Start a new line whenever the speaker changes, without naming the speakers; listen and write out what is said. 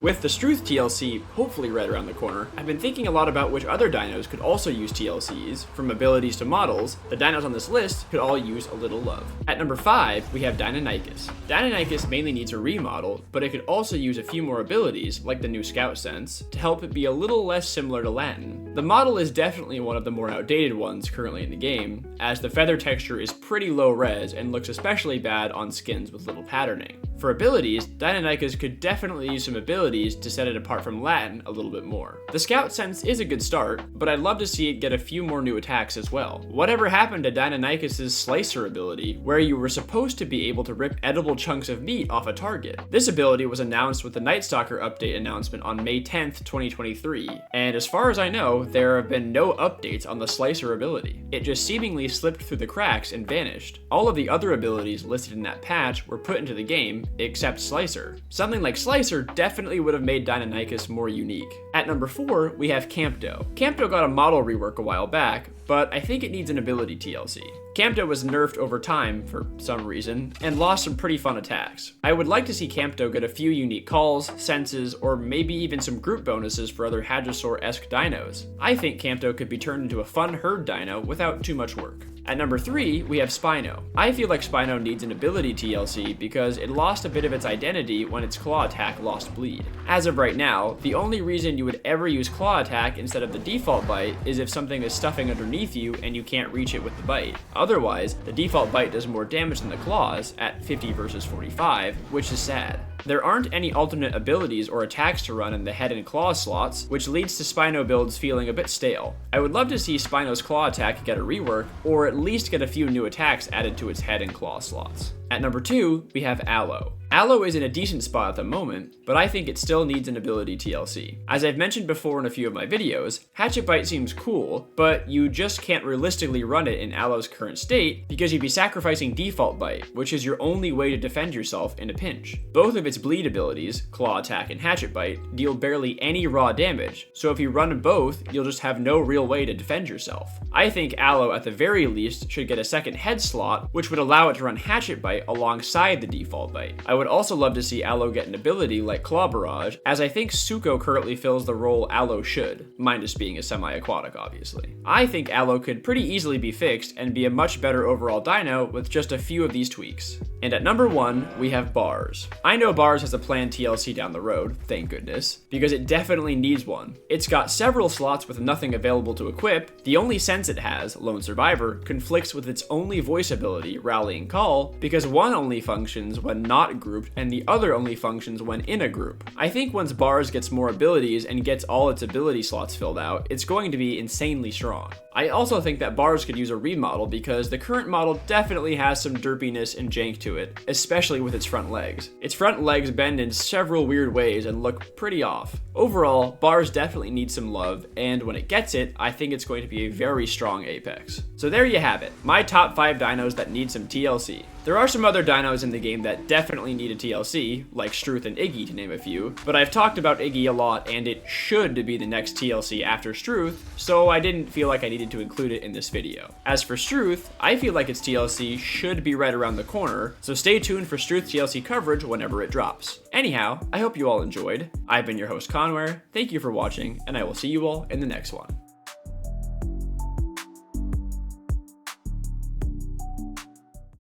With the Struth TLC hopefully right around the corner, I've been thinking a lot about which other dinos could also use TLCs. From abilities to models, the dinos on this list could all use a little love. At number 5, we have Deinonychus. Deinonychus mainly needs a remodel, but it could also use a few more abilities, like the new Scout Sense, to help it be a little less similar to Latin. The model is definitely one of the more outdated ones currently in the game, as the feather texture is pretty low res and looks especially bad on skins with little patterning. For abilities, Deinonychus could definitely use some abilities to set it apart from Latin a little bit more. The Scout Sense is a good start, but I'd love to see it get a few more new attacks as well. Whatever happened to Deinonychus' Slicer ability, where you were supposed to be able to rip edible chunks of meat off a target? This ability was announced with the Night Stalker update announcement on May 10th, 2023, and as far as I know, there have been no updates on the Slicer ability. It just seemingly slipped through the cracks and vanished. All of the other abilities listed in that patch were put into the game, except Slicer. Something like Slicer definitely would have made Deinonychus more unique. At number 4, we have Campto. Campto got a model rework a while back, but I think it needs an ability TLC. Campto was nerfed over time for some reason, and lost some pretty fun attacks. I would like to see Campto get a few unique calls, senses, or maybe even some group bonuses for other Hadrosaur-esque dinos. I think Campto could be turned into a fun herd dino without too much work. At number 3, we have Spino. I feel like Spino needs an ability TLC because it lost a bit of its identity when its claw attack lost bleed. As of right now, the only reason you would ever use claw attack instead of the default bite is if something is stuffing underneath you and you can't reach it with the bite. Otherwise, the default bite does more damage than the claws at 50 versus 45, which is sad. There aren't any alternate abilities or attacks to run in the head and claw slots, which leads to Spino builds feeling a bit stale. I would love to see Spino's claw attack get a rework, or at least get a few new attacks added to its head and claw slots. At number 2, we have Allo. Allo is in a decent spot at the moment, but I think it still needs an ability TLC. As I've mentioned before in a few of my videos, Hatchet Bite seems cool, but you just can't realistically run it in Allo's current state because you'd be sacrificing default bite, which is your only way to defend yourself in a pinch. Both of its bleed abilities, claw attack and hatchet bite, deal barely any raw damage, so if you run both, you'll just have no real way to defend yourself. I think Allo at the very least should get a second head slot, which would allow it to run hatchet bite alongside the default bite. I would also love to see Allo get an ability like Claw Barrage, as I think Suko currently fills the role Allo should, minus being a semi-aquatic obviously. I think Allo could pretty easily be fixed and be a much better overall dino with just a few of these tweaks. And at number 1, we have Bars. I know Bars has a planned TLC down the road, thank goodness, because it definitely needs one. It's got several slots with nothing available to equip. The only sense it has, Lone Survivor, conflicts with its only voice ability, Rallying Call, because one only functions when not grouped and the other only functions when in a group. I think once Bars gets more abilities and gets all its ability slots filled out, it's going to be insanely strong. I also think that Bars could use a remodel because the current model definitely has some derpiness and jank to it, especially with its front legs. Its front legs bend in several weird ways and look pretty off. Overall, Bars definitely needs some love, and when it gets it, I think it's going to be a very strong apex. So there you have it, my top 5 dinos that need some TLC. There are some other dinos in the game that definitely need a TLC, like Struth and Iggy to name a few, but I've talked about Iggy a lot and it should be the next TLC after Struth, so I didn't feel like I needed to include it in this video. As for Struth, I feel like its TLC should be right around the corner, so stay tuned for Struth TLC coverage whenever it drops. Anyhow, I hope you all enjoyed. I've been your host Conware, thank you for watching, and I will see you all in the next one.